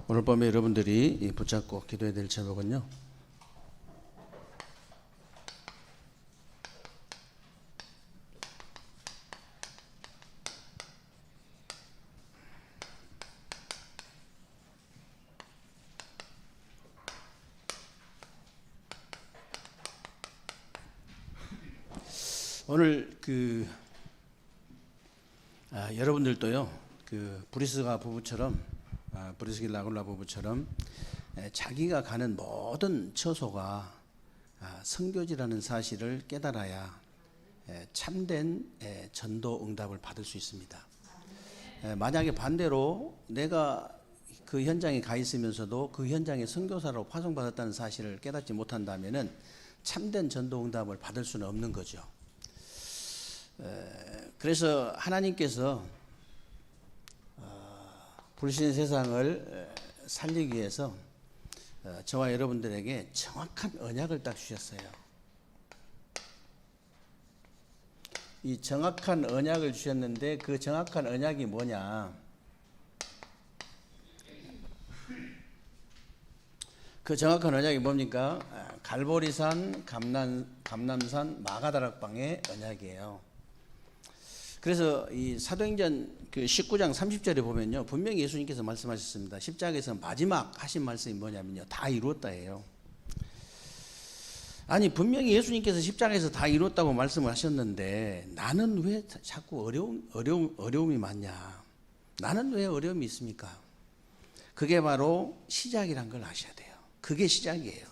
오늘 밤에 여러분들이 붙잡고 기도해야 될 제목은요, 오늘 여러분들도요, 브리스가 부부처럼, 브리스길라 아굴라 부부처럼 자기가 가는 모든 처소가 선교지라는 사실을 깨달아야 참된 전도 응답을 받을 수 있습니다. 만약에 반대로 내가 그 현장에 가 있으면서도 그 현장의 선교사로 파송받았다는 사실을 깨닫지 못한다면은 참된 전도 응답을 받을 수는 없는 거죠. 그래서 하나님께서 불신의 세상을 살리기 위해서 저와 여러분들에게 정확한 언약을 딱 주셨어요. 이 정확한 언약을 주셨는데 그 정확한 언약이 뭐냐? 그 정확한 언약이 뭡니까? 갈보리산, 감람산, 마가다락방의 언약이에요. 그래서 이 사도행전 19장 30절에 보면요, 분명히 예수님께서 말씀하셨습니다. 십자가에서 마지막 하신 말씀이 뭐냐면요, 다 이루었다예요. 아니, 분명히 예수님께서 십자가에서 다 이루었다고 말씀을 하셨는데 나는 왜 자꾸 어려움이 많냐? 나는 왜 어려움이 있습니까? 그게 바로 시작이란 걸 아셔야 돼요. 그게 시작이에요.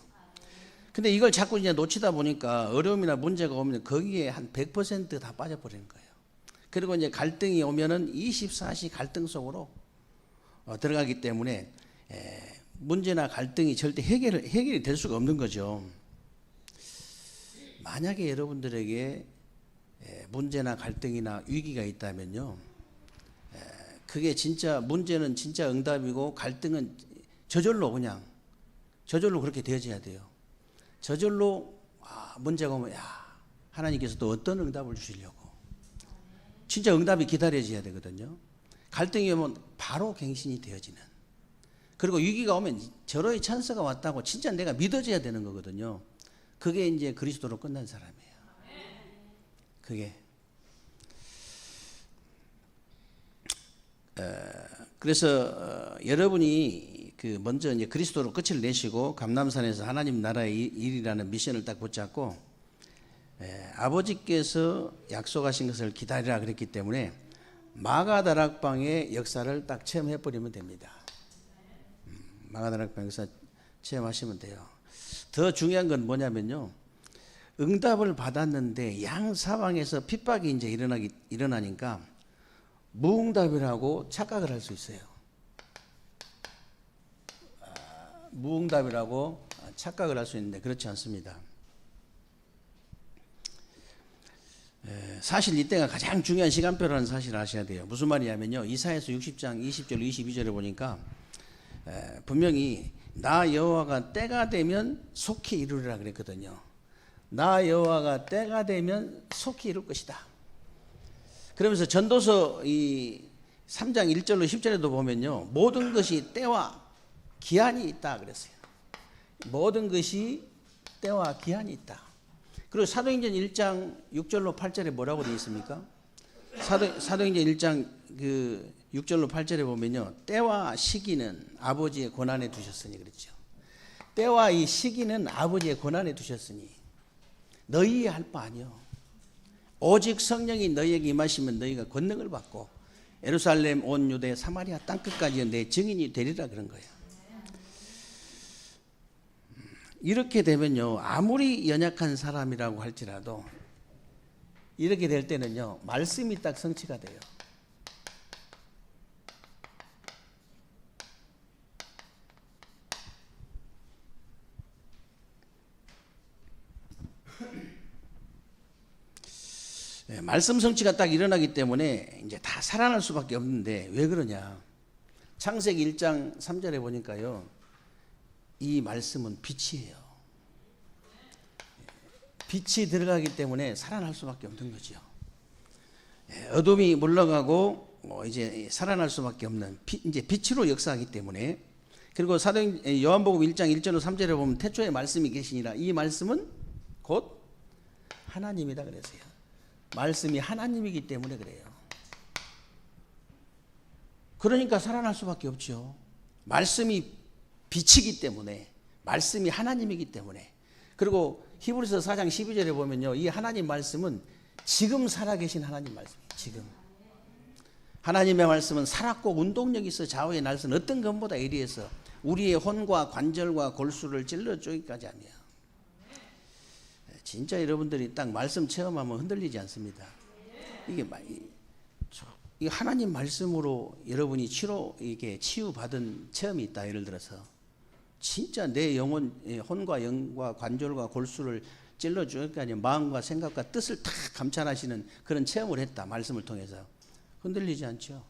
근데 이걸 자꾸 이제 놓치다 보니까 어려움이나 문제가 오면 거기에 한 100% 다 빠져버리는 거예요. 그리고 이제 갈등이 오면은 24시 갈등 속으로 들어가기 때문에 문제나 갈등이 절대 해결이 될 수가 없는 거죠. 만약에 여러분들에게 문제나 갈등이나 위기가 있다면요, 그게 진짜 문제는 진짜 응답이고 갈등은 저절로 그렇게 되어져야 돼요. 저절로 문제가 오면 하나님께서 또 어떤 응답을 주시려고, 진짜 응답이 기다려져야 되거든요. 갈등이 오면 바로 갱신이 되어지는, 그리고 위기가 오면 절호의 찬스가 왔다고 진짜 내가 믿어져야 되는 거거든요. 그게 이제 그리스도로 끝난 사람이에요. 그게 그래서 여러분이 먼저 이제 그리스도로 끝을 내시고 감람산에서 하나님 나라의 일이라는 미션을 딱 붙잡고 아버지께서 약속하신 것을 기다리라 그랬기 때문에 마가다락방의 역사를 딱 체험해 버리면 됩니다. 마가다락방 역사 체험하시면 돼요. 더 중요한 건 뭐냐면요, 응답을 받았는데 양 사방에서 핍박이 이제 일어나니까 무응답이라고 착각을 할 수 있어요. 무응답이라고 착각을 할 수 있는데 그렇지 않습니다. 사실 이때가 가장 중요한 시간표라는 사실을 아셔야 돼요. 무슨 말이냐면요, 이사야서 60장 20절 22절에 보니까 분명히 나 여호와가 때가 되면 속히 이루리라 그랬거든요. 나 여호와가 때가 되면 속히 이룰 것이다. 그러면서 전도서 이 3장 1절로 10절에도 보면요, 모든 것이 때와 기한이 있다 그랬어요. 모든 것이 때와 기한이 있다. 그리고 사도행전 1장 6절로 8절에 뭐라고 되어 있습니까? 사도행전 1장 6절로 8절에 보면요, 때와 시기는 아버지의 권한에 두셨으니 그랬죠. 때와 이 시기는 아버지의 권한에 두셨으니 너희의 할 바 아니요, 오직 성령이 너희에게 임하시면 너희가 권능을 받고 예루살렘 온 유대 사마리아 땅끝까지 내 증인이 되리라 그런 거예요. 이렇게 되면요, 아무리 연약한 사람이라고 할지라도 이렇게 될 때는요, 말씀이 딱 성취가 돼요. 말씀 성취가 딱 일어나기 때문에 이제 다 살아날 수밖에 없는데 왜 그러냐? 창세기 1장 3절에 보니까요, 이 말씀은 빛이에요. 빛이 들어가기 때문에 살아날 수밖에 없는 거죠. 어둠이 물러가고 이제 살아날 수밖에 없는 이제 빛으로 역사하기 때문에 그리고 요한복음 1장 1절로 3절에 보면 태초에 말씀이 계시니라. 이 말씀은 곧 하나님이다 그랬어요. 말씀이 하나님이기 때문에 그래요. 그러니까 살아날 수밖에 없죠. 말씀이 빛이기 때문에, 말씀이 하나님이기 때문에. 그리고 히브리서 4장 12절에 보면요, 이 하나님 말씀은 지금 살아계신 하나님 말씀이에요. 지금 하나님의 말씀은 살았고 운동력이 있어 좌우의 날선 어떤 것보다 예리해서 우리의 혼과 관절과 골수를 찔러 쪼기까지 하며. 진짜 여러분들이 딱 말씀 체험하면 흔들리지 않습니다. 이게 하나님 말씀으로 여러분이 치유받은 체험이 있다. 예를 들어서 진짜 내 영혼, 혼과 영과 관절과 골수를 찔러 쪼기까지 마음과 생각과 뜻을 다 감찰하시는 그런 체험을 했다. 말씀을 통해서. 흔들리지 않죠.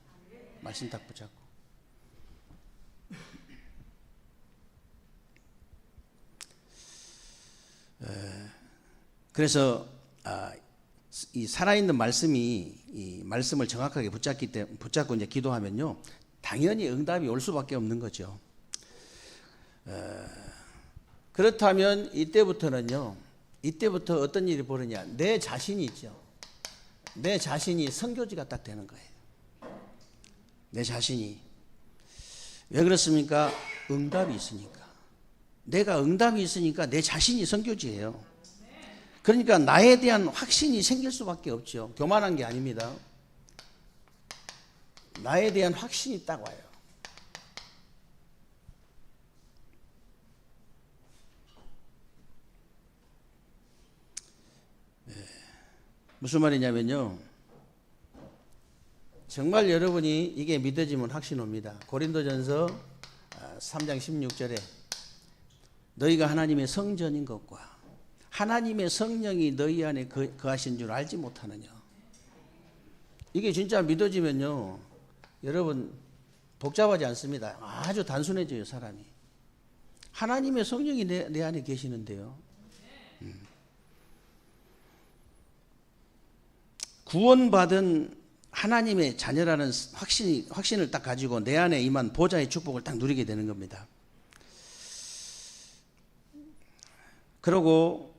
말씀 딱 붙잡고. 그래서 이 살아있는 말씀이 이 말씀을 정확하게 붙잡고 이제 기도하면요, 당연히 응답이 올 수밖에 없는 거죠. 그렇다면 이때부터 어떤 일이 벌어지냐? 내 자신이 있죠. 내 자신이 선교지가 딱 되는 거예요. 내 자신이. 왜 그렇습니까? 응답이 있으니까. 내가 응답이 있으니까 내 자신이 선교지예요. 그러니까 나에 대한 확신이 생길 수밖에 없죠. 교만한 게 아닙니다. 나에 대한 확신이 딱 와요. 무슨 말이냐면요, 정말 여러분이 이게 믿어지면 확신 옵니다. 고린도전서 3장 16절에 너희가 하나님의 성전인 것과 하나님의 성령이 너희 안에 거하신 줄 알지 못하느냐. 이게 진짜 믿어지면요, 여러분 복잡하지 않습니다. 아주 단순해져요. 사람이. 하나님의 성령이 내 안에 계시는데요, 구원받은 하나님의 자녀라는 확신을 딱 가지고 내 안에 임한 보좌의 축복을 딱 누리게 되는 겁니다. 그리고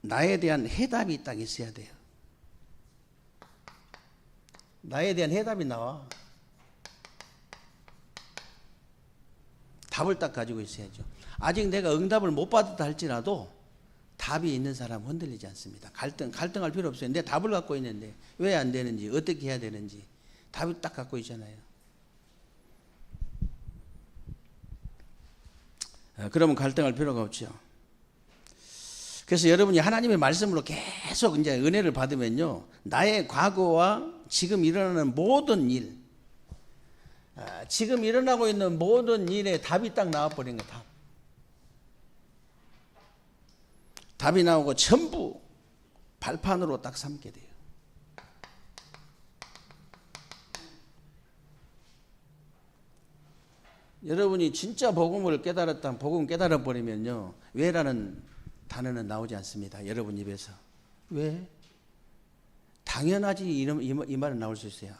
나에 대한 해답이 딱 있어야 돼요. 나에 대한 해답이 나와. 답을 딱 가지고 있어야죠. 아직 내가 응답을 못 받았다 할지라도 답이 있는 사람은 흔들리지 않습니다. 갈등할 필요 없어요. 내 답을 갖고 있는데 왜 안 되는지, 어떻게 해야 되는지 답을 딱 갖고 있잖아요. 그러면 갈등할 필요가 없죠. 그래서 여러분이 하나님의 말씀으로 계속 이제 은혜를 받으면요, 나의 과거와 지금 일어나는 모든 일, 지금 일어나고 있는 모든 일에 답이 딱 나와버린 거예요. 답이 나오고 전부 발판으로 딱 삼게 돼요. 여러분이 진짜 복음을 깨달았다면, 복음 깨달아버리면요, 왜라는 단어는 나오지 않습니다. 여러분 입에서. 왜? 당연하지, 이 말은 나올 수 있어요.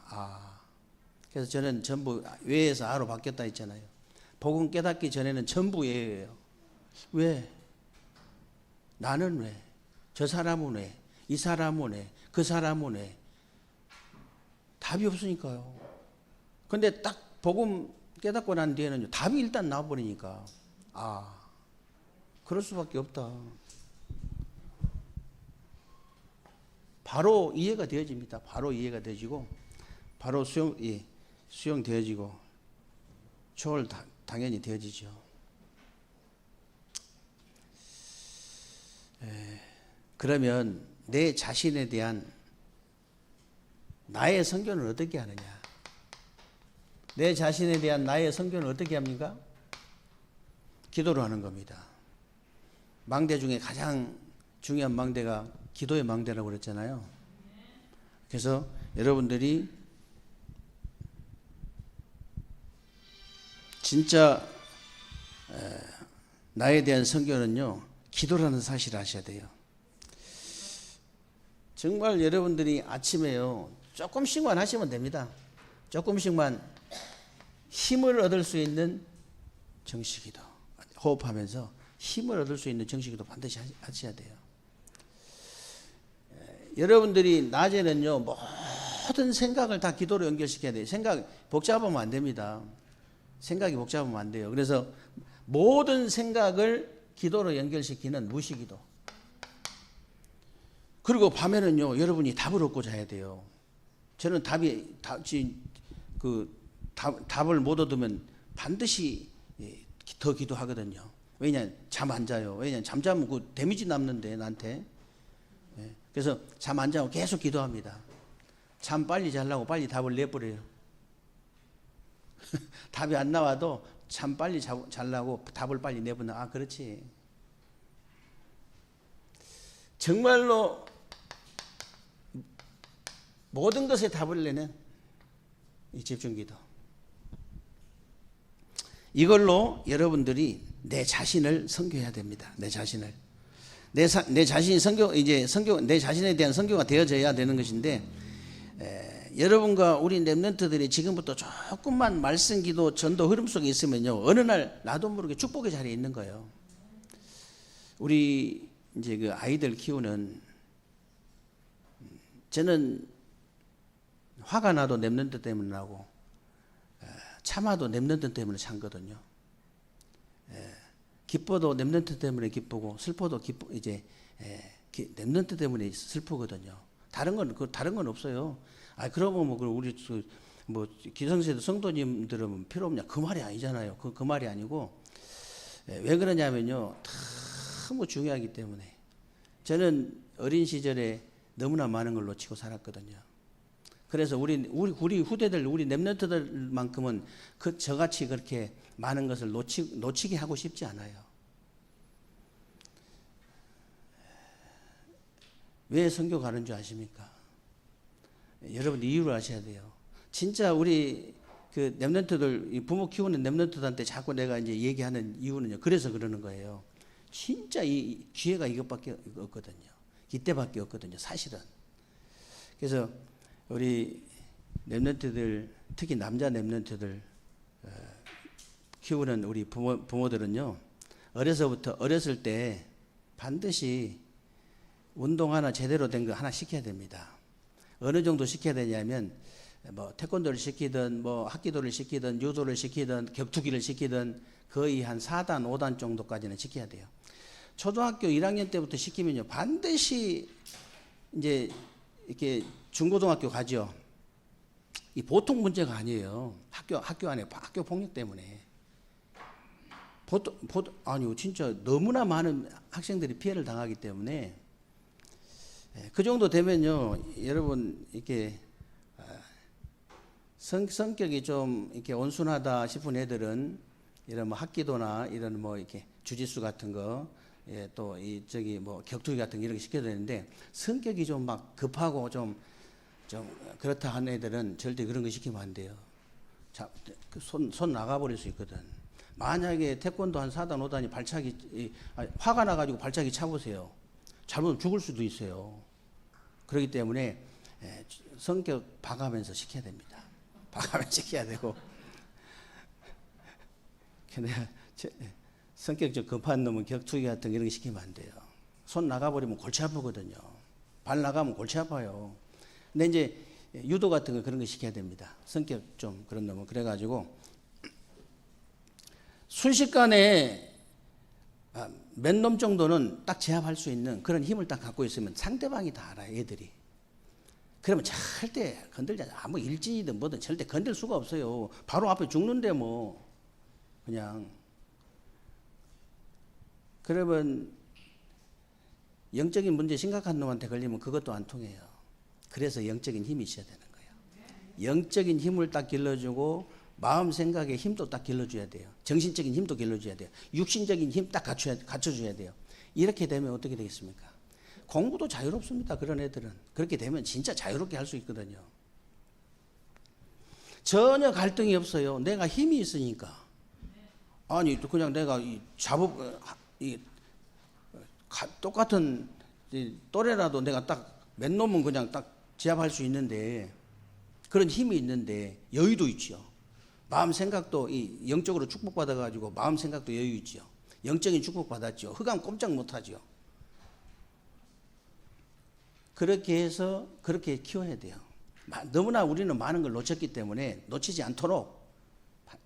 그래서 저는 전부 왜에서 아로 바뀌었다 했잖아요. 복음 깨닫기 전에는 전부 예예요. 왜? 나는 왜? 저 사람은 왜? 이 사람은 왜? 그 사람은 왜? 답이 없으니까요. 근데 딱 복음 깨닫고 난 뒤에는 답이 일단 나와버리니까, 그럴 수밖에 없다. 바로 이해가 되어집니다. 바로 이해가 되어지고, 바로 수용되어지고, 초월 당연히 되어지죠. 그러면 내 자신에 대한 나의 선교는 어떻게 하느냐? 내 자신에 대한 나의 선교는 어떻게 합니까? 기도로 하는 겁니다. 망대 중에 가장 중요한 망대가 기도의 망대라고 그랬잖아요. 그래서 여러분들이 진짜 나에 대한 선교는요, 기도라는 사실을 아셔야 돼요. 정말 여러분들이 아침에요, 조금씩만 하시면 됩니다. 조금씩만 힘을 얻을 수 있는 정식기도 호흡하면서 힘을 얻을 수 있는 정식기도 반드시 하셔야 돼요. 여러분들이 낮에는요 모든 생각을 다 기도로 연결시켜야 돼요. 생각 복잡하면 안 됩니다. 생각이 복잡하면 안 돼요. 그래서 모든 생각을 기도로 연결시키는 무시기도. 그리고 밤에는요 여러분이 답을 얻고 자야 돼요. 저는 답을 못 얻으면 반드시 더 기도하거든요. 왜냐하면 잠 안 자요. 왜냐하면 잠자면 그 데미지 남는데 나한테. 그래서 잠 안 자고 계속 기도합니다. 잠 빨리 자려고 빨리 답을 내버려요. 답이 안 나와도 잠 빨리 자려고 답을 빨리 내보내. 아 그렇지. 정말로 모든 것에 답을 내는 이 집중기도. 이걸로 여러분들이 내 자신을 섬겨야 됩니다. 내 자신을. 내 자신이 내 자신에 대한 선교가 되어져야 되는 것인데, 여러분과 우리 랩런트들이 지금부터 조금만 말씀, 기도, 전도 흐름 속에 있으면요, 어느 날 나도 모르게 축복의 자리에 있는 거예요. 우리 이제 그 아이들 키우는, 저는 화가 나도 랩런트 때문에 나고, 참아도 랩런트 때문에 참거든요. 기뻐도 랩런트 때문에 기쁘고, 슬퍼도 랩런트 때문에 슬프거든요. 다른 건 없어요. 그러면 우리 기성세대 성도님들은 필요 없냐? 그 말이 아니잖아요. 그 말이 아니고, 왜 그러냐면요, 너무 중요하기 때문에. 저는 어린 시절에 너무나 많은 걸 놓치고 살았거든요. 그래서 우리 후대들, 우리 랩런트들만큼은 저같이 그렇게 많은 것을 놓치게 하고 싶지 않아요. 왜 선교 가는 줄 아십니까? 여러분 이유를 아셔야 돼요. 진짜 우리 그 랩런트들, 부모 키우는 랩런트들한테 자꾸 내가 이제 얘기하는 이유는요, 그래서 그러는 거예요. 진짜 이 기회가 이것밖에 없거든요. 이때밖에 없거든요, 사실은. 그래서 우리 랩런트들, 특히 남자 랩런트들 키우는 우리 부모들은요, 어렸을 때 반드시 운동 하나 제대로 된 거 하나 시켜야 됩니다. 어느 정도 시켜야 되냐면, 태권도를 시키든, 합기도를 시키든, 유도를 시키든, 격투기를 시키든, 거의 한 4단, 5단 정도까지는 시켜야 돼요. 초등학교 1학년 때부터 시키면요, 반드시 이제 이렇게 중고등학교 가죠. 이 보통 문제가 아니에요. 학교 안에 학교 폭력 때문에. 아니요, 진짜 너무나 많은 학생들이 피해를 당하기 때문에, 그 정도 되면요, 여러분, 이렇게, 성격이 좀 이렇게 온순하다 싶은 애들은 이런 합기도나 이런 이렇게 주짓수 같은 거, 또 격투기 같은 거 이런 거 시켜야 되는데, 성격이 좀 막 급하고 좀 그렇다 하는 애들은 절대 그런 거 시키면 안 돼요. 손 나가버릴 수 있거든. 만약에 태권도 한 4단, 5단이 화가 나가지고 발차기 차보세요. 잘못하면 죽을 수도 있어요. 그렇기 때문에 성격 봐가면서 시켜야 됩니다. 봐가면서 시켜야 되고. 근데 성격 좀 급한 놈은 격투기 같은 거 이런 거 시키면 안 돼요. 손 나가버리면 골치 아프거든요. 발 나가면 골치 아파요. 근데 이제 유도 같은 거 그런 거 시켜야 됩니다. 성격 좀 그런 놈은. 그래가지고 순식간에 몇 놈 정도는 딱 제압할 수 있는 그런 힘을 딱 갖고 있으면 상대방이 다 알아요, 애들이. 그러면 절대 건들지 않아요. 아무 일진이든 뭐든 절대 건들 수가 없어요. 바로 앞에 죽는데 그냥. 그러면 영적인 문제 심각한 놈한테 걸리면 그것도 안 통해요. 그래서 영적인 힘이 있어야 되는 거예요. 영적인 힘을 딱 길러주고 마음 생각에 힘도 딱 길러줘야 돼요. 정신적인 힘도 길러줘야 돼요. 육신적인 힘 딱 갖춰줘야 돼요. 이렇게 되면 어떻게 되겠습니까? 공부도 자유롭습니다. 그런 애들은. 그렇게 되면 진짜 자유롭게 할 수 있거든요. 전혀 갈등이 없어요. 내가 힘이 있으니까. 아니 그냥 내가 똑같은 또래라도 내가 딱 몇 놈은 그냥 딱 제압할 수 있는데, 그런 힘이 있는데 여유도 있죠. 마음 생각도 이 영적으로 축복받아가지고 마음 생각도 여유 있지요. 영적인 축복받았죠. 흑암 꼼짝 못하죠. 그렇게 해서 그렇게 키워야 돼요. 너무나 우리는 많은 걸 놓쳤기 때문에 놓치지 않도록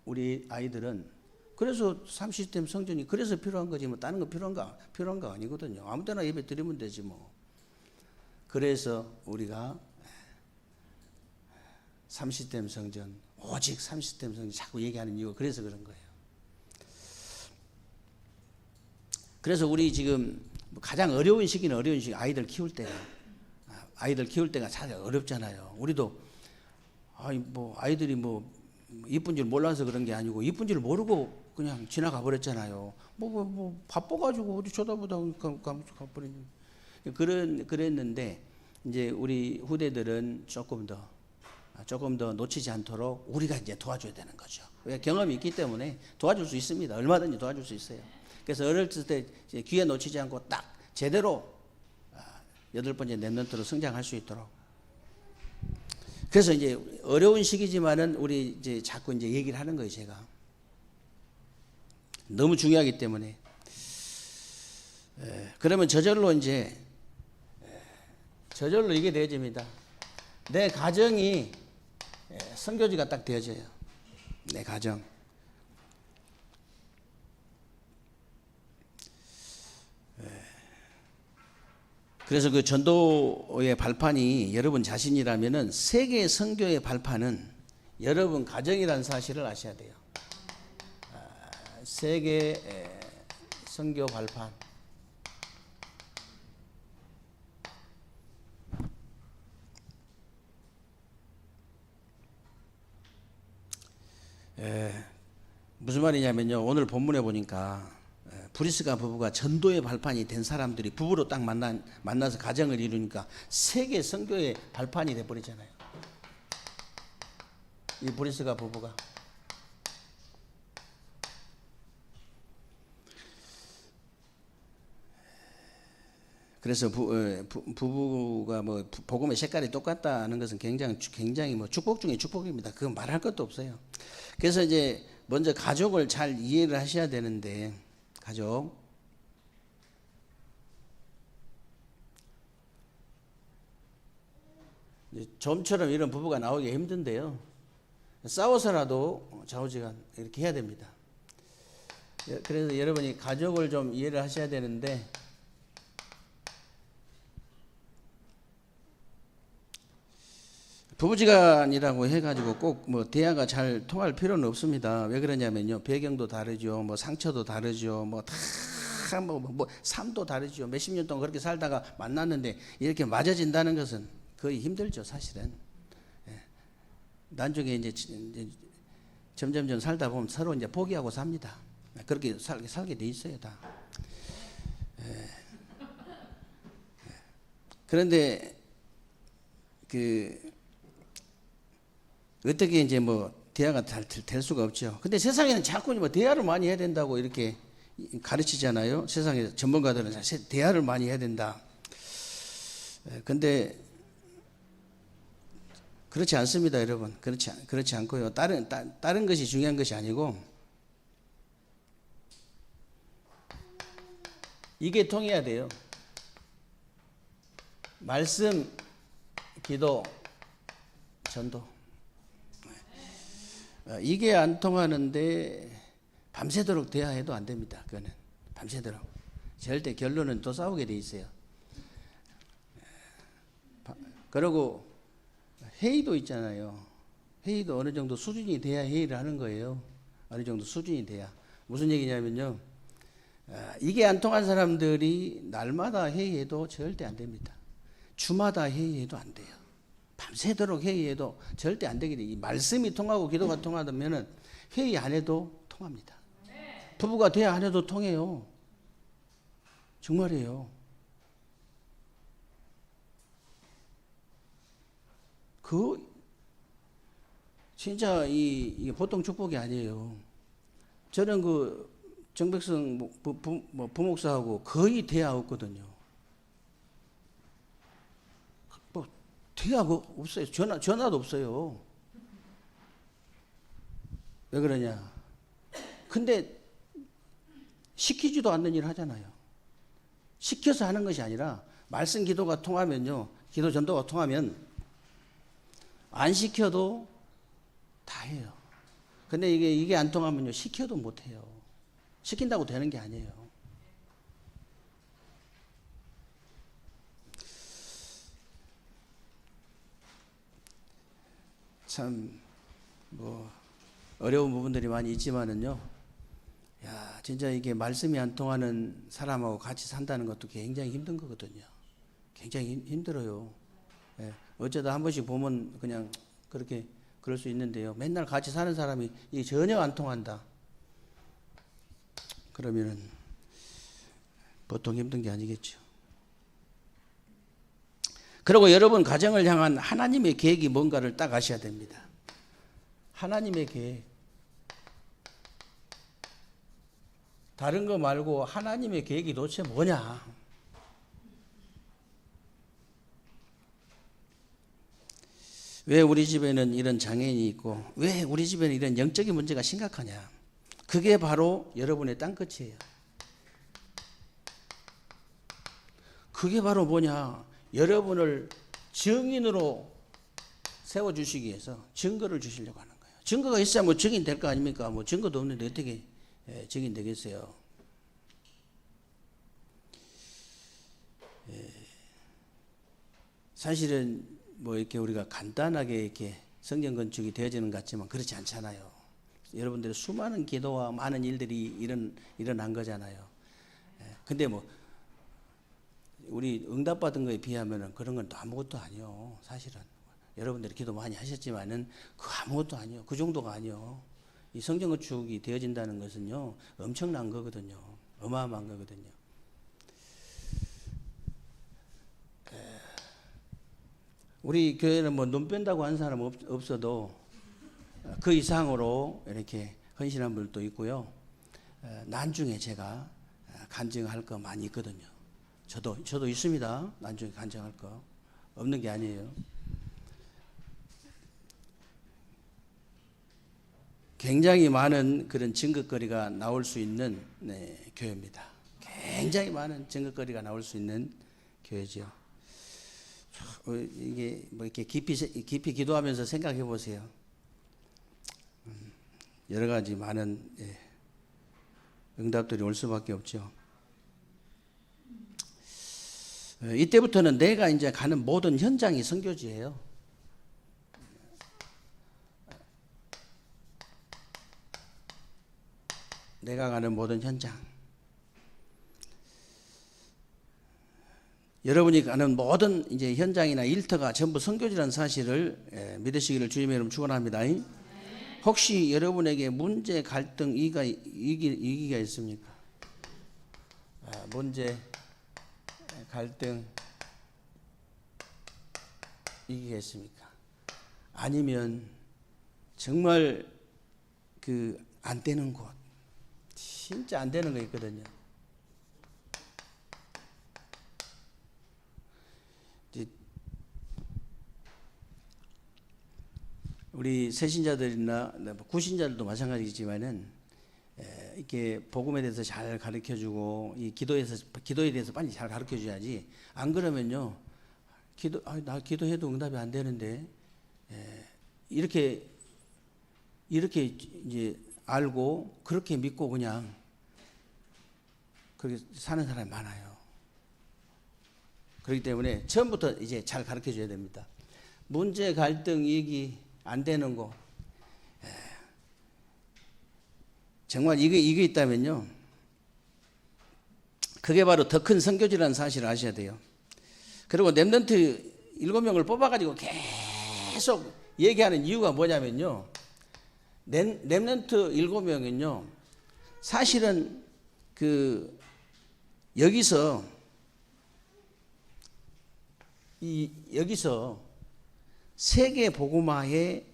우리 아이들은, 그래서 3시스템 성전이 그래서 필요한 거지 뭐 다른 거 필요한 거 아니거든요. 아무 때나 예배 드리면 되지 뭐. 그래서 우리가 3시스템 성전, 오직 3시스템 성전 자꾸 얘기하는 이유가 그래서 그런 거예요. 그래서 우리 지금 가장 어려운 시기는 어려운 시기, 아이들 키울 때가 참 어렵잖아요. 우리도 아이들이 뭐 이쁜 줄 몰라서 그런 게 아니고 이쁜 줄 모르고 그냥 지나가 버렸잖아요. 바빠가지고 어디 쳐다보다 가버리는 그랬는데, 이제 우리 후대들은 조금 더 놓치지 않도록 우리가 이제 도와줘야 되는 거죠. 경험이 있기 때문에 도와줄 수 있습니다. 얼마든지 도와줄 수 있어요. 그래서 어렸을 때 기회 놓치지 않고 딱 제대로 8번째 랩런트로 성장할 수 있도록. 그래서 이제 어려운 시기지만은 우리 이제 자꾸 이제 얘기를 하는 거예요, 제가. 너무 중요하기 때문에. 그러면 저절로 이게 되어집니다. 내 가정이 선교지가 딱 되어져요. 내 가정. 그래서 그 전도의 발판이 여러분 자신이라면은 세계 선교의 발판은 여러분 가정이라는 사실을 아셔야 돼요. 세계 선교 발판. 무슨 말이냐면요, 오늘 본문에 보니까 브리스가 부부가 전도의 발판이 된 사람들이 부부로 딱 만나서 가정을 이루니까 세계 선교의 발판이 돼버리잖아요. 이 브리스가 부부가. 그래서 부부가 뭐 복음의 색깔이 똑같다는 것은 굉장히 뭐 축복 중에 축복입니다. 그건 말할 것도 없어요. 그래서 이제 먼저 가족을 잘 이해를 하셔야 되는데, 가족. 좀처럼 이런 부부가 나오기 힘든데요. 싸워서라도 좌우지간 이렇게 해야 됩니다. 그래서 여러분이 가족을 좀 이해를 하셔야 되는데, 부부지간이라고 해가지고 꼭 뭐 대화가 잘 통할 필요는 없습니다. 왜 그러냐면요, 배경도 다르죠, 뭐 상처도 다르죠, 뭐 다 뭐 삶도 다르죠. 몇십 년 동안 그렇게 살다가 만났는데 이렇게 맞아진다는 것은 거의 힘들죠, 사실은. 나중에 이제 점점점 살다 보면 서로 이제 포기하고 삽니다. 그렇게 살게 돼 있어요, 다. 그런데 어떻게 이제 뭐 대화가 될 수가 없죠. 근데 세상에는 자꾸 뭐 대화를 많이 해야 된다고 이렇게 가르치잖아요. 세상에 전문가들은 대화를 많이 해야 된다. 근데 그렇지 않습니다, 여러분. 그렇지 않고요. 다른 것이 중요한 것이 아니고, 이게 통해야 돼요. 말씀, 기도, 전도. 이게 안 통하는데 밤새도록 대화해도 안 됩니다. 그거는 밤새도록. 절대 결론은 또 싸우게 돼 있어요. 그리고 회의도 있잖아요. 회의도 어느 정도 수준이 돼야 회의를 하는 거예요. 어느 정도 수준이 돼야. 무슨 얘기냐면요, 이게 안 통한 사람들이 날마다 회의해도 절대 안 됩니다. 주마다 회의해도 안 돼요. 밤새도록 회의해도 절대 안 되게 돼. 이 말씀이 통하고 기도가 통하다면은 회의 안 해도 통합니다. 부부가 대화 안 해도 통해요. 정말이에요. 진짜 이게 보통 축복이 아니에요. 저는 정백성 부목사하고 거의 대화 없거든요. 대화가 없어요. 전화도 없어요. 왜 그러냐? 근데 시키지도 않는 일을 하잖아요. 시켜서 하는 것이 아니라 말씀 기도가 통하면요, 기도 전도가 통하면 안 시켜도 다 해요. 근데 이게 안 통하면요, 시켜도 못 해요. 시킨다고 되는 게 아니에요. 참 뭐 어려운 부분들이 많이 있지만은요, 야, 진짜 이게 말씀이 안 통하는 사람하고 같이 산다는 것도 굉장히 힘든 거거든요. 굉장히 힘들어요. 예, 어쩌다 한 번씩 보면 그냥 그렇게 그럴 수 있는데요. 맨날 같이 사는 사람이 이게 전혀 안 통한다. 그러면은 보통 힘든 게 아니겠죠. 그리고 여러분 가정을 향한 하나님의 계획이 뭔가를 딱 아셔야 됩니다. 하나님의 계획. 다른 거 말고 하나님의 계획이 도대체 뭐냐? 왜 우리 집에는 이런 장애인이 있고 왜 우리 집에는 이런 영적인 문제가 심각하냐? 그게 바로 여러분의 땅끝이에요. 그게 바로 뭐냐? 여러분을 증인으로 세워주시기 위해서 증거를 주시려고 하는 거예요. 증거가 있어야 뭐 증인 될 거 아닙니까? 뭐 증거도 없는데 어떻게 증인 되겠어요? 사실은 뭐 이렇게 우리가 간단하게 이렇게 성경 건축이 되어지는 것 같지만 그렇지 않잖아요. 여러분들의 수많은 기도와 많은 일들이 일어난 거잖아요. 근데 뭐 우리 응답받은 거에 비하면은 그런 건 또 아무것도 아니요. 사실은 여러분들이 기도 많이 하셨지만은 그 아무것도 아니요. 그 정도가 아니요. 이 성경 건축이 되어진다는 것은요, 엄청난 거거든요. 어마어마한 거거든요. 우리 교회는 뭐 눈 뺀다고 하는 사람 없어도 그 이상으로 이렇게 헌신한 분도 있고요. 나중에 제가 간증할 거 많이 있거든요. 저도 있습니다. 나중에 간증할 거 없는 게 아니에요. 굉장히 많은 그런 증거거리가 나올 수 있는 교회입니다. 굉장히 많은 증거거리가 나올 수 있는 교회죠. 이게 뭐 이렇게 깊이 기도하면서 생각해 보세요. 여러 가지 많은 응답들이 올 수밖에 없죠. 이때부터는 내가 이제 가는 모든 현장이 선교지예요. 내가 가는 모든 현장. 여러분이 가는 모든 이제 현장이나 일터가 전부 선교지라는 사실을 믿으시기를 주님의 이름으로 축원합니다. 혹시 여러분에게 문제, 갈등, 위기가 있습니까? 문제, 갈등, 위기가 있습니까? 아니면 정말 그 안 되는 곳, 진짜 안 되는 거 있거든요. 우리 새신자들이나 구신자들도 마찬가지지만은 이렇게 복음에 대해서 잘 가르쳐주고 이 기도에 대해서 빨리 잘 가르쳐줘야지. 안 그러면요, 나 기도해도 응답이 안 되는데 이렇게 이제 알고 그렇게 믿고 그냥 그렇게 사는 사람이 많아요. 그렇기 때문에 처음부터 이제 잘 가르쳐줘야 됩니다. 문제, 갈등, 위기 안 되는 거. 정말 이게 있다면요, 그게 바로 더 큰 선교지라는 사실을 아셔야 돼요. 그리고 렘넌트 7명을 뽑아가지고 계속 얘기하는 이유가 뭐냐면요, 렘넌트 7명은요, 사실은 여기서 세계 복음화의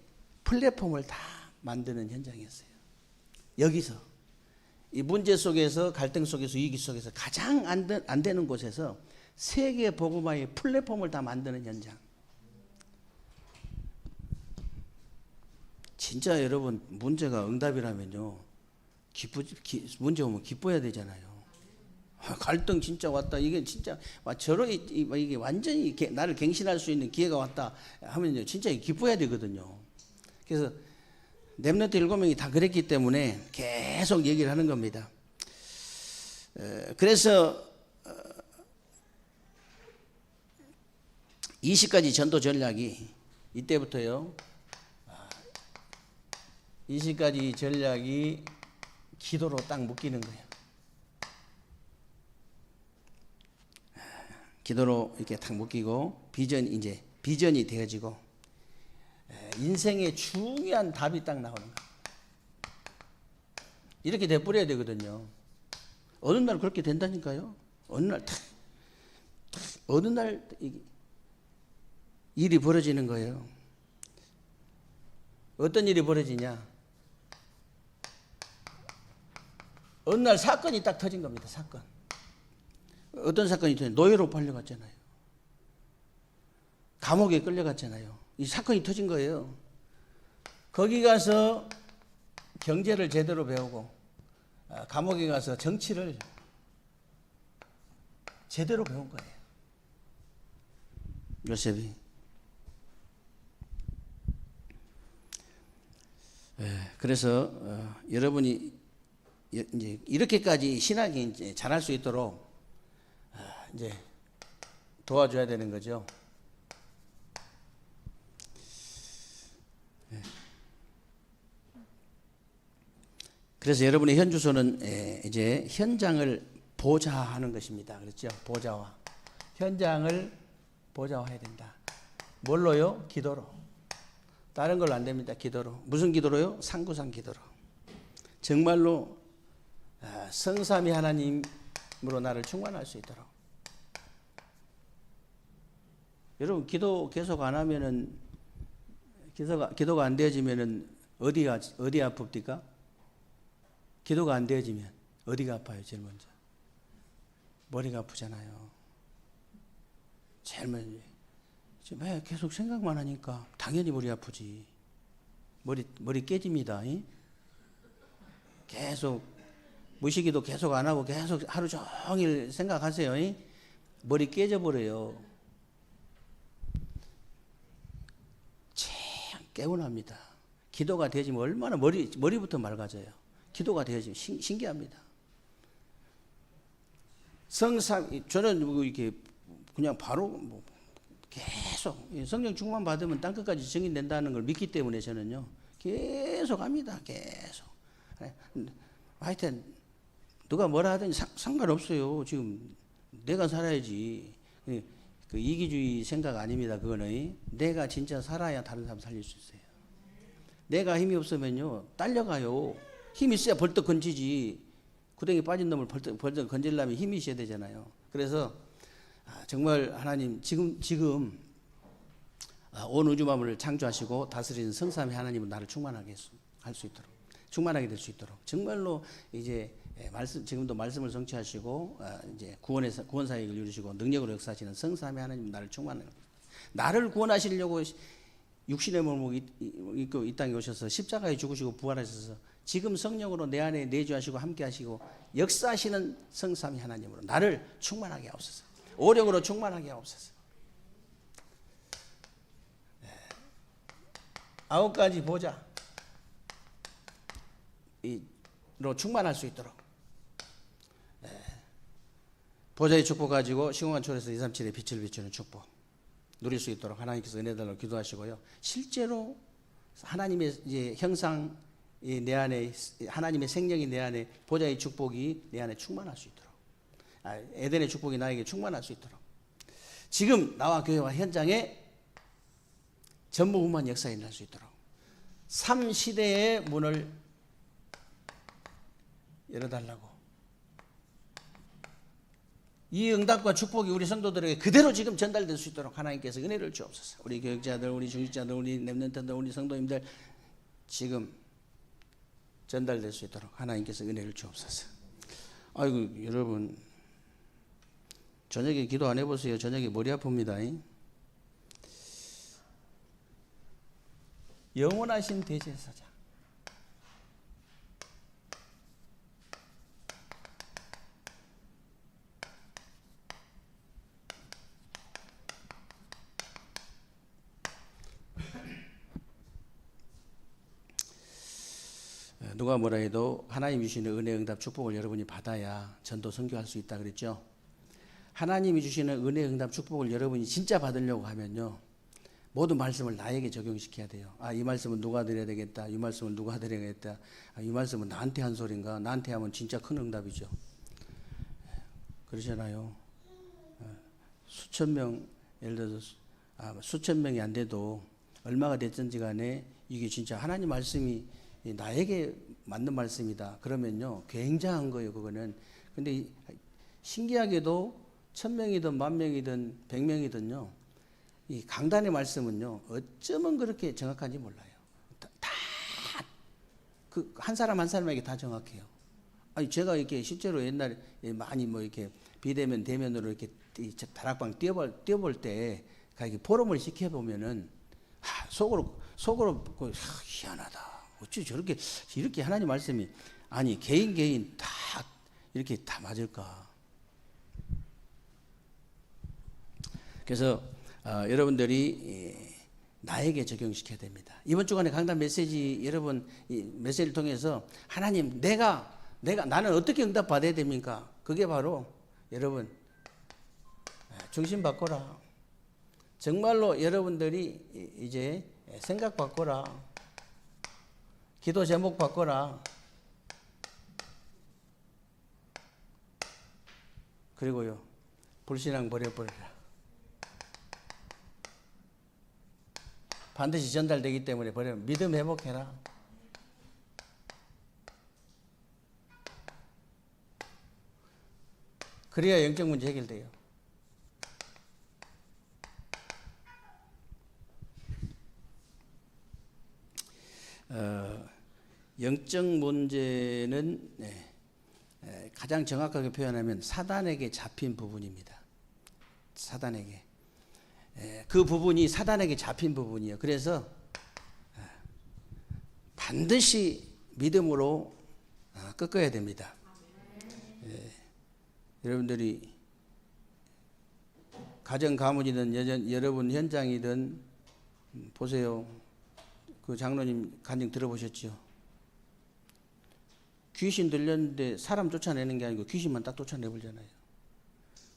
플랫폼을 다 만드는 현장이었어요. 여기서 이 문제 속에서, 갈등 속에서, 위기 속에서 가장 안 되는 곳에서 세계 복음화의 플랫폼을 다 만드는 현장. 진짜 여러분 문제가 응답이라면요. 문제 오면 기뻐해야 되잖아요. 갈등 진짜 왔다. 이게 진짜 이게 완전히 나를 갱신할 수 있는 기회가 왔다 하면요. 진짜 기뻐해야 되거든요. 그래서 렘넌트 7명이 다 그랬기 때문에 계속 얘기를 하는 겁니다. 그래서 20가지 전도 전략이 이때부터요. 20가지 전략이 기도로 딱 묶이는 거예요. 기도로 이렇게 딱 묶이고 비전이 되어지고 인생의 중요한 답이 딱 나오는 거예요. 이렇게 돼버려야 되거든요. 어느 날 그렇게 된다니까요. 어느 날 일이 벌어지는 거예요. 어떤 일이 벌어지냐? 어느 날 사건이 딱 터진 겁니다. 사건. 어떤 사건이 터졌냐? 노예로 팔려갔잖아요. 감옥에 끌려갔잖아요. 이 사건이 터진 거예요. 거기 가서 경제를 제대로 배우고 감옥에 가서 정치를 제대로 배운 거예요. 요셉이. 그래서 여러분이 이제 이렇게까지 신학이 이제 잘할 수 있도록 이제 도와줘야 되는 거죠. 그래서 여러분의 현주소는 이제 현장을 보좌하는 것입니다. 그렇죠? 보좌화. 현장을 보좌화해야 된다. 뭘로요? 기도로. 다른 걸로 안 됩니다. 기도로. 무슨 기도로요? 상구상 기도로. 정말로 성삼위 하나님으로 나를 충만할 수 있도록. 여러분 기도 계속 안 하면은 기도가 안 되어지면은 어디 아픕니까? 기도가 안 되어지면 어디가 아파요? 제일 먼저 머리가 아프잖아요. 제일 먼저 왜 계속 생각만 하니까 당연히 머리 아프지. 머리 깨집니다. 계속 무시기도 계속 안 하고 계속 하루 종일 생각하세요. 머리 깨져버려요. 참 개운합니다. 기도가 되어지면 얼마나 머리부터 맑아져요. 기도가 되어지면 신기합니다. 저는 이렇게 그냥 바로 계속 성령 충만 받으면 땅끝까지 증인된다는 걸 믿기 때문에 저는요 계속 합니다. 계속. 하여튼 누가 뭐라 하든지 상관없어요. 지금 내가 살아야지. 그 이기주의 생각 아닙니다. 그거는 내가 진짜 살아야 다른 사람 살릴 수 있어요. 내가 힘이 없으면요 딸려가요. 힘이 있어야 벌떡 건지지. 구덩이 빠진 놈을 벌떡 건지려면 힘이 있어야 되잖아요. 그래서 정말 하나님 지금 온 우주 만물을 창조하시고 다스리는 성삼위 하나님은 나를 충만하게 할 수 있도록, 충만하게 될 수 있도록 정말로 이제 지금도 말씀을 성취하시고 이제 구원 사역을 이루시고 능력으로 역사하시는 성삼위 하나님 나를 충만하게, 나를 구원하시려고 육신의 몸을 입고 이 땅에 오셔서 십자가에 죽으시고 부활하셔서 지금 성령으로 내 안에 내주하시고 함께하시고 역사하시는 성삼위 하나님으로 나를 충만하게 하옵소서. 오력으로 충만하게 하옵소서. 9가지 보좌로 충만할 수 있도록 보좌의 축복 가지고 시공간 초월에서 237의 빛을 비추는 축복 누릴 수 있도록 하나님께서 은혜 달라고 기도하시고요. 실제로 하나님의 이제 형상 내 안에 하나님의 생명이 내 안에 보좌의 축복이 내 안에 충만할 수 있도록 에덴의 축복이 나에게 충만할 수 있도록 지금 나와 교회와 현장에 전무후무한 역사가 일어날 수 있도록 3시대의 문을 열어달라고 이 응답과 축복이 우리 성도들에게 그대로 지금 전달될 수 있도록 하나님께서 은혜를 주옵소서. 우리 교육자들, 우리 중직자들, 우리 렘넌트들, 우리 성도님들 지금 전달될 수 있도록 하나님께서 은혜를 주옵소서. 아이고 여러분 저녁에 기도 안 해보세요. 저녁에 머리 아픕니다. 영원하신 대제사장. 누가 뭐라 해도 하나님이 주시는 은혜, 응답, 축복을 여러분이 받아야 전도 선교할 수 있다 그랬죠. 하나님이 주시는 은혜, 응답, 축복을 여러분이 진짜 받으려고 하면요, 모든 말씀을 나에게 적용시켜야 돼요. 아, 이 말씀은 누가 드려야 되겠다. 이 말씀은 누가 드려야겠다. 아, 이 말씀은 나한테 한 소린가. 나한테 하면 진짜 큰 응답이죠. 그러잖아요. 수천 명, 예를 들어서 수천 명이 안 돼도 얼마가 됐든지 간에 이게 진짜 하나님 말씀이 나에게 맞는 말씀이다. 그러면요, 굉장한 거예요, 그거는. 근데 신기하게도 1000명이든 10,000명이든 100명이든요, 이 강단의 말씀은요, 어쩌면 그렇게 정확한지 몰라요. 그 한 사람 한 사람에게 다 정확해요. 아니, 제가 이렇게 실제로 옛날에 많이 뭐 이렇게 비대면 대면으로 이렇게 다락방 뛰어볼 때, 이렇게 포럼을 시켜보면은, 속으로, 희한하다. 어찌 저렇게, 이렇게 하나님 말씀이, 아니, 개인 다, 이렇게 다 맞을까. 그래서, 여러분들이 나에게 적용시켜야 됩니다. 이번 주간에 강단 메시지, 여러분, 이 메시지를 통해서 하나님, 나는 어떻게 응답 받아야 됩니까? 그게 바로, 여러분, 중심 바꿔라. 정말로 여러분들이 이제 생각 바꿔라. 기도 제목 바꿔라. 그리고요, 불신앙 버려버려라. 반드시 전달되기 때문에 버려. 믿음 회복해라. 그래야 영적 문제 해결돼요. 영적 문제는 가장 정확하게 표현하면 사단에게 잡힌 부분입니다. 사단에게. 그 부분이 사단에게 잡힌 부분이에요. 그래서 반드시 믿음으로 꺾어야 됩니다. 여러분들이 가정 가문이든 여러분 현장이든 보세요. 그 장로님 간증 들어보셨죠? 귀신 들렸는데 사람 쫓아내는 게 아니고 귀신만 딱 쫓아내버리잖아요.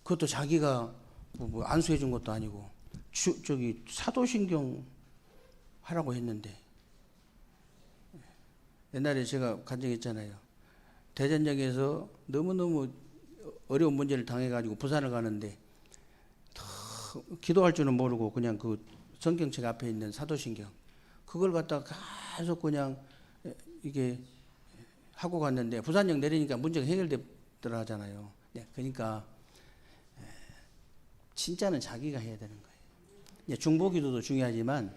그것도 자기가 뭐 안수해 준 것도 아니고 저기 사도신경 하라고 했는데. 옛날에 제가 간증했잖아요. 대전역에서 너무너무 어려운 문제를 당해가지고 부산을 가는데 기도할 줄은 모르고 그냥 그 성경책 앞에 있는 사도신경 그걸 갖다가 계속 그냥 이게 하고 갔는데 부산역 내리니까 문제가 해결되더라 하잖아요. 그러니까 진짜는 자기가 해야 되는 거예요. 중보기도도 중요하지만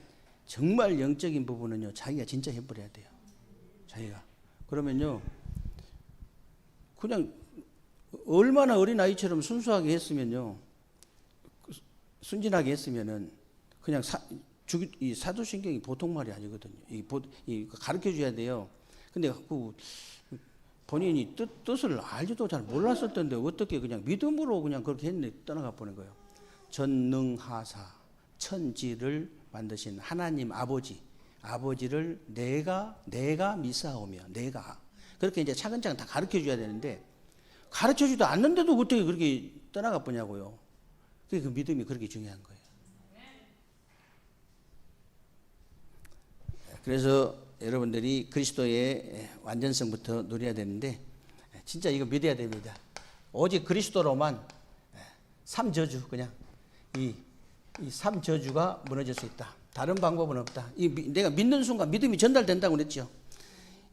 정말 영적인 부분은요, 자기가 진짜 해버려야 돼요. 자기가. 그러면요, 그냥 얼마나 어린 아이처럼 순수하게 했으면요, 순진하게 했으면은 그냥 이 사도신경이 보통 말이 아니거든요. 이 가르쳐 줘야 돼요. 근데 그 본인이 뜻을 알지도 잘 몰랐을 텐데 어떻게 그냥 믿음으로 그냥 그렇게 했는데 떠나가 보는 거예요. 전능하사 천지를 만드신 하나님 아버지를 내가 믿사오며 내가 그렇게 이제 차근차근 다 가르쳐 줘야 되는데 가르쳐 주지도 않는데도 어떻게 그렇게 떠나가 보냐고요. 그 믿음이 그렇게 중요한 거예요. 그래서 여러분들이 그리스도의 완전성부터 누려야 되는데 진짜 이거 믿어야 됩니다. 오직 그리스도로만 삼저주 그냥 이 삼저주가 무너질 수 있다. 다른 방법은 없다. 내가 믿는 순간 믿음이 전달된다고 그랬죠.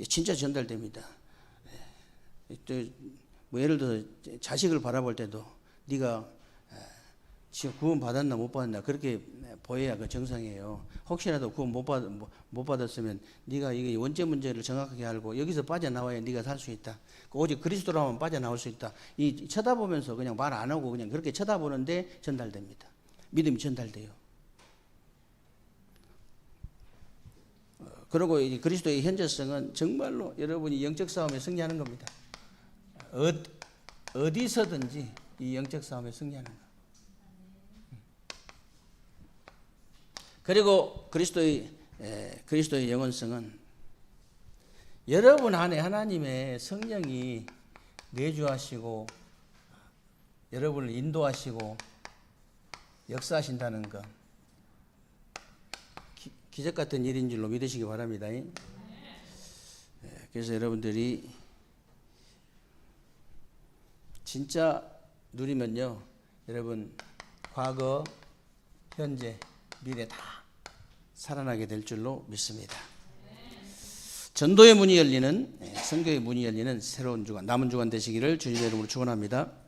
진짜 전달됩니다. 뭐 예를 들어서 자식을 바라볼 때도 네가 지금 구원 받았나 못 받았나 그렇게 보여야 그 정상이에요. 혹시라도 구원 못 받았으면 네가 이게 원죄 문제를 정확하게 알고 여기서 빠져나와야 네가 살 수 있다. 오직 그리스도로만 빠져나올 수 있다. 이 쳐다보면서 그냥 말 안 하고 그냥 그렇게 쳐다보는데 전달됩니다. 믿음이 전달돼요. 그리고 이 그리스도의 현재성은 정말로 여러분이 영적 싸움에 승리하는 겁니다. 어디서든지 이 영적 싸움에 승리하는 거. 그리고 그리스도의 영원성은 여러분 안에 하나님의 성령이 내주하시고 여러분을 인도하시고 역사하신다는 것, 기적 같은 일인 줄로 믿으시기 바랍니다. 그래서 여러분들이 진짜 누리면요, 여러분 과거, 현재, 미래 다 살아나게 될 줄로 믿습니다. 전도의 문이 열리는, 선교의 문이 열리는 새로운 주간, 남은 주간 되시기를 주님의 이름으로 축원합니다.